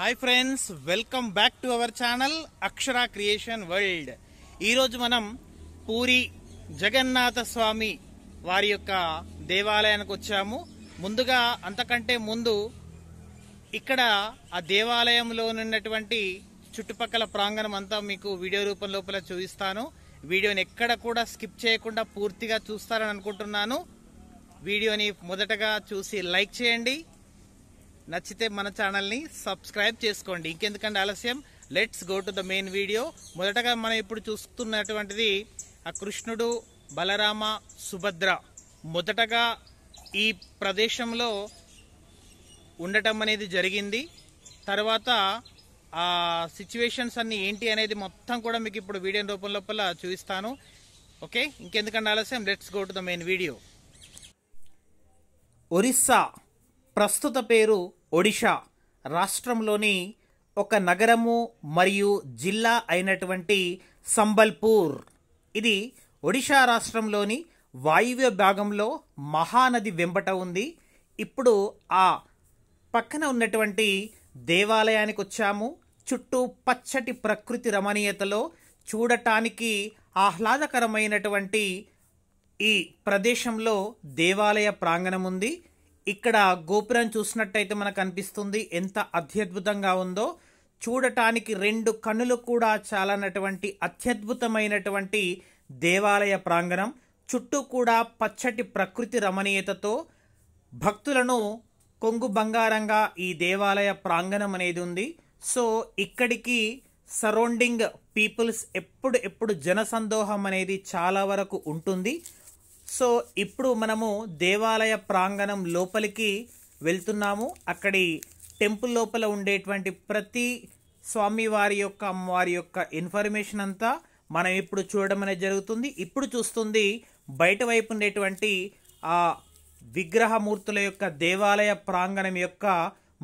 Hi friends, welcome back to our channel Akshara creation world. ఈరోజు మనం పూరి జగన్నాథ స్వామి వారి యొక్క దేవాలయానికి వచ్చాము. ముందుగా అంతకంటే ముందు ఇక్కడ ఆ దేవాలయంలో ఉన్నటువంటి చుట్టుపక్కల ప్రాంగణం అంతా మీకు వీడియో రూపం లోపల చూపిస్తాను. వీడియోని ఎక్కడ కూడా స్కిప్ చేయకుండా పూర్తిగా చూస్తారని అనుకుంటున్నాను. వీడియోని మొదటగా చూసి లైక్ చేయండి, నచ్చితే మన ఛానల్ని సబ్స్క్రైబ్ చేసుకోండి. ఇంకెందుకంటే ఆలస్యం, let's go to the main video. మొదటగా మనం ఇప్పుడు చూస్తున్నటువంటిది ఆ కృష్ణుడు, బలరామ, సుభద్ర మొదటగా ఈ ప్రదేశంలో ఉండటం అనేది జరిగింది. తర్వాత ఆ సిచ్యువేషన్స్ అన్ని ఏంటి అనేది మొత్తం కూడా మీకు ఇప్పుడు వీడియో రూపం లోపల చూపిస్తాను. ఓకే, ఇంకెందుకంటే ఆలస్యం, let's go to the main video. Orissa, ప్రస్తుత పేరు ఒడిషా రాష్ట్రంలోని ఒక నగరము మరియు జిల్లా అయినటువంటి సంబల్పూర్. ఇది ఒడిషా రాష్ట్రంలోని వాయువ్య భాగంలో మహానది వెంబట ఉంది. ఇప్పుడు ఆ పక్కన ఉన్నటువంటి దేవాలయానికి వచ్చాము. చుట్టూ పచ్చటి ప్రకృతి రమణీయతలో చూడటానికి ఆహ్లాదకరమైనటువంటి ఈ ప్రదేశంలో దేవాలయ ప్రాంగణం ఉంది. ఇక్కడ గోపురం చూసినట్టయితే మనకు అనిపిస్తుంది ఎంత అత్యద్భుతంగా ఉందో. చూడటానికి రెండు కన్నులు కూడా చాలనటువంటి అత్యద్భుతమైనటువంటి దేవాలయ ప్రాంగణం. చుట్టూ కూడా పచ్చటి ప్రకృతి రమణీయతతో భక్తులను కొంగు బంగారంగా ఈ దేవాలయ ప్రాంగణం అనేది ఉంది. సో ఇక్కడికి సరౌండింగ్ పీపుల్స్ ఎప్పుడు జనసందోహం అనేది చాలా వరకు ఉంటుంది. సో ఇప్పుడు మనము దేవాలయ ప్రాంగణం లోపలికి వెళ్తున్నాము. అక్కడి టెంపుల్ లోపల ఉండేటువంటి ప్రతి స్వామివారి యొక్క అమ్మవారి యొక్క ఇన్ఫర్మేషన్ అంతా మనం ఇప్పుడు చూడడం అనేది జరుగుతుంది. ఇప్పుడు చూస్తుంది బయట వైపు ఉండేటువంటి ఆ విగ్రహమూర్తుల యొక్క దేవాలయ ప్రాంగణం యొక్క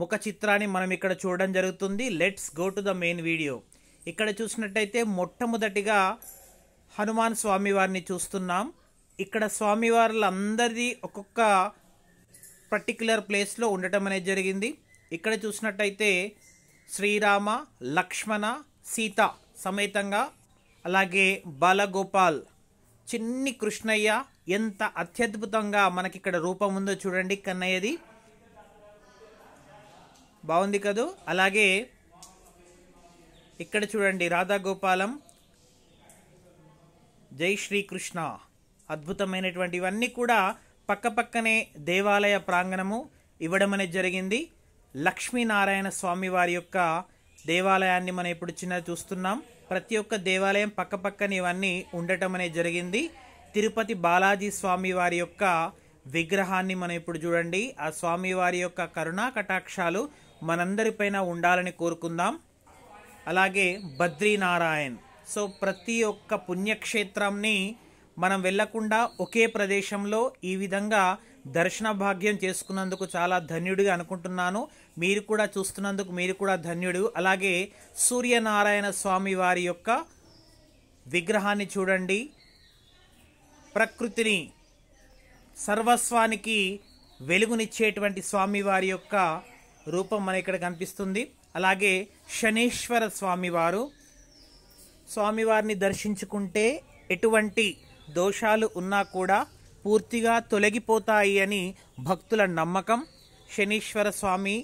ముఖ చిత్రాన్ని మనం ఇక్కడ చూడడం జరుగుతుంది. Let's go to the main video. ఇక్కడ చూసినట్టయితే మొట్టమొదటిగా హనుమాన్ స్వామి వారిని చూస్తున్నాం. ఇక్కడ స్వామివార్లందరిది ఒక్కొక్క పర్టిక్యులర్ ప్లేస్లో ఉండటం అనేది జరిగింది. ఇక్కడ చూసినట్టయితే శ్రీరామ, లక్ష్మణ, సీత సమేతంగా, అలాగే బాలగోపాల్, చిన్ని కృష్ణయ్య, ఎంత అత్యద్భుతంగా మనకి ఇక్కడ రూపం ఉందో చూడండి. కన్నయ్యది బాగుంది కదూ. అలాగే ఇక్కడ చూడండి రాధాగోపాలం, జై శ్రీకృష్ణ, అద్భుతమైనటువంటి ఇవన్నీ కూడా పక్కపక్కనే దేవాలయ ప్రాంగణము ఇవ్వడం అనేది జరిగింది. లక్ష్మీనారాయణ స్వామి వారి యొక్క దేవాలయాన్ని మనం ఇప్పుడు చూస్తున్నాం. ప్రతి ఒక్క దేవాలయం పక్కపక్కన ఇవన్నీ ఉండటం అనేది జరిగింది. తిరుపతి బాలాజీ స్వామి వారి యొక్క విగ్రహాన్ని మనం ఇప్పుడు చూడండి. ఆ స్వామి వారి యొక్క కరుణా కటాక్షాలు మనందరిపైన ఉండాలని కోరుకుందాం. అలాగే బద్రీనారాయణ్. సో ప్రతి ఒక్క పుణ్యక్షేత్రంని మనం వెళ్లకుండా ఒకే ప్రదేశంలో ఈ విధంగా దర్శన భాగ్యం చేసుకున్నందుకు చాలా ధన్యుడిగా అనుకుంటున్నాను. మీరు కూడా చూస్తున్నందుకు మీరు కూడా ధన్యుడు. అలాగే సూర్యనారాయణ స్వామి వారి యొక్క విగ్రహాన్ని చూడండి. ప్రకృతిని సర్వస్వానికి వెలుగునిచ్చేటువంటి స్వామివారి యొక్క రూపం మన ఇక్కడ కనిపిస్తుంది. అలాగే శనేశ్వర స్వామివారు, స్వామివారిని దర్శించుకుంటే ఎటువంటి దోషాలు ఉన్నా కూడా పూర్తిగా తొలగిపోతాయి అని భక్తుల నమ్మకం. శనీశ్వర స్వామి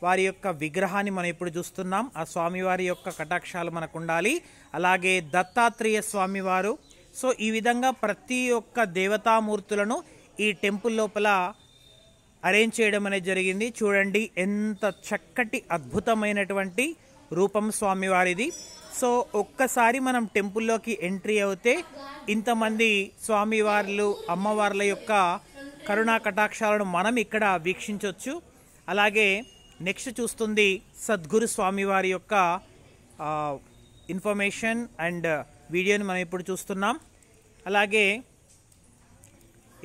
వారి యొక్క విగ్రహాన్ని మనం ఇప్పుడు చూస్తున్నాం. ఆ స్వామివారి యొక్క కటాక్షాలు మనకు ఉండాలి. అలాగే దత్తాత్రేయ స్వామివారు. సో ఈ విధంగా ప్రతి ఒక్క దేవతామూర్తులను ఈ టెంపుల్ లోపల అరేంజ్ చేయడం అనేది జరిగింది. చూడండి ఎంత చక్కటి అద్భుతమైనటువంటి రూపం స్వామివారిది. సో ఒక్కసారి మనం టెంపుల్లోకి ఎంట్రీ అవుతే ఇంతమంది స్వామివార్లు, అమ్మవార్ల యొక్క కరుణా కటాక్షాలను మనం ఇక్కడ వీక్షించవచ్చు. అలాగే నెక్స్ట్ చూస్తుంది సద్గురు స్వామివారి యొక్క ఇన్ఫర్మేషన్ అండ్ వీడియోని మనం ఇప్పుడు చూస్తున్నాం. అలాగే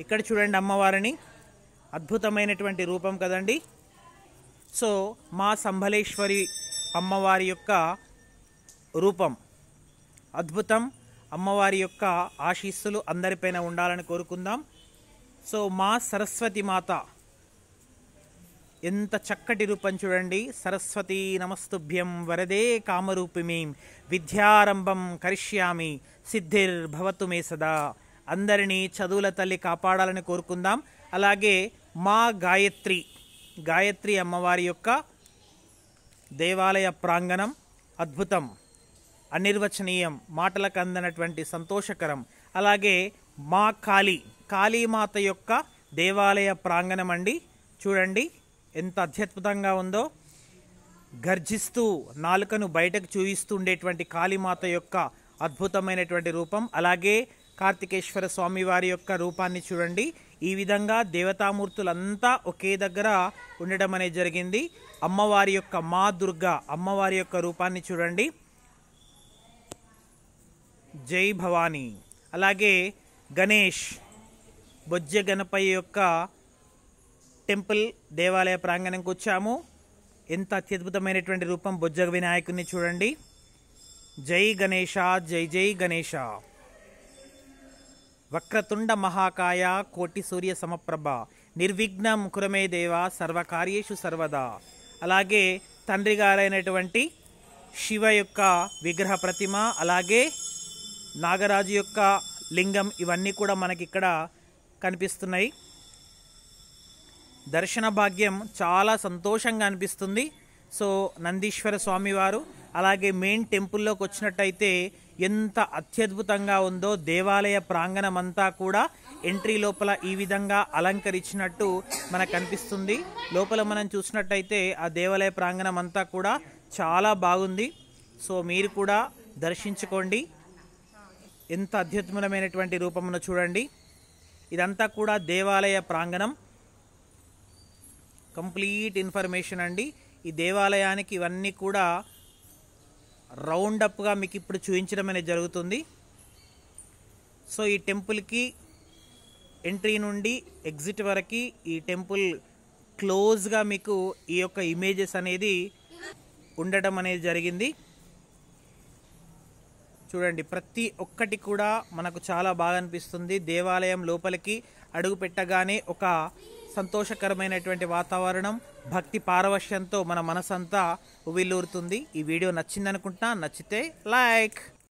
ఇక్కడ చూడండి అమ్మవారిని, అద్భుతమైనటువంటి రూపం కదండి. సో మా సంబలేశ్వరి అమ్మవారి యొక్క రూపం అద్భుతం. అమ్మవారి యొక్క ఆశీస్సులు అందరిపైన ఉండాలని కోరుకుందాం. సో మా సరస్వతి మాత ఎంత చక్కటి రూపం చూడండి. సరస్వతీ నమస్తుభ్యం వరదే కామరూపిణీం విద్యారంభం కరిష్యామి సిద్ధిర్భవతు మే సదా. అందరినీ చదువుల తల్లి కాపాడాలని కోరుకుందాం. అలాగే మా గాయత్రి అమ్మవారి యొక్క దేవాలయ ప్రాంగణం అద్భుతం, అనిర్వచనీయం, మాటలకు అందనటువంటి సంతోషకరం. అలాగే మా కాళీమాత యొక్క దేవాలయ ప్రాంగణం అండి. చూడండి ఎంత అత్యద్భుతంగా ఉందో. గర్జిస్తూ నాలుకను బయటకు చూయిస్తూ ఉండేటువంటి కాళీమాత యొక్క అద్భుతమైనటువంటి రూపం. అలాగే కార్తికేశ్వర స్వామి వారి యొక్క రూపాన్ని చూడండి. ఈ విధంగా దేవతామూర్తులంతా ఒకే దగ్గర ఉండడం అనేది జరిగింది. అమ్మవారి యొక్క మా దుర్గా అమ్మవారి యొక్క రూపాన్ని చూడండి. జై భవానీ. అలాగే గణేష్ బొజ్జ గణపయ్య యొక్క టెంపుల్ దేవాలయ ప్రాంగణంకి వచ్చాము. ఎంత అత్యద్భుతమైనటువంటి రూపం బొజ్జ వినాయకుడిని చూడండి. జై గణేశ, జై జై గణేశ. వక్రతుండ మహాకాయ కోటి సూర్య సమప్రభ నిర్విఘ్నం కురమే దేవ సర్వకార్యేషు సర్వదా. అలాగే తండ్రి గారైనటువంటి శివ యొక్క విగ్రహ ప్రతిమ, అలాగే నాగరాజు యొక్క లింగం, ఇవన్నీ కూడా మనకి ఇక్కడ కనిపిస్తున్నాయి. దర్శన భాగ్యం చాలా సంతోషంగా అనిపిస్తుంది. సో నందీశ్వర స్వామివారు అలాగే మెయిన్ టెంపుల్లోకి వచ్చినట్టయితే ఎంత అత్యద్భుతంగా ఉందో. దేవాలయ ప్రాంగణం అంతా కూడా ఎంట్రీ లోపల ఈ విధంగా అలంకరించినట్టు మనకు కనిపిస్తుంది. లోపల మనం చూసినట్టయితే ఆ దేవాలయ ప్రాంగణం అంతా కూడా చాలా బాగుంది. సో మీరు కూడా దర్శించుకోండి. ఎంత అత్యద్భుతమైనటువంటి రూపమును చూడండి. ఇదంతా కూడా దేవాలయ ప్రాంగణం. కంప్లీట్ ఇన్ఫర్మేషన్ అండి. ఈ దేవాలయానికి ఇవన్నీ కూడా రౌండప్గా మీకు ఇప్పుడు చూపించడం అనేది జరుగుతుంది. సో ఈ టెంపుల్కి ఎంట్రీ నుండి ఎగ్జిట్ వరకు ఈ టెంపుల్ క్లోజ్గా మీకు ఈ యొక్క ఇమేజెస్ అనేది ఉండటం అనేది జరిగింది. చూడండి ప్రతి ఒక్కటి కూడా మనకు చాలా బాగా అనిపిస్తుంది. దేవాలయం లోపలికి అడుగు పెట్టగానే ఒక సంతోషకరమైనటువంటి వాతావరణం, భక్తి పారవశ్యంతో మన మనసంతా ఉవ్విల్లూరుతుంది. ఈ వీడియో నచ్చిందనుకుంటా. నచ్చితే లైక్.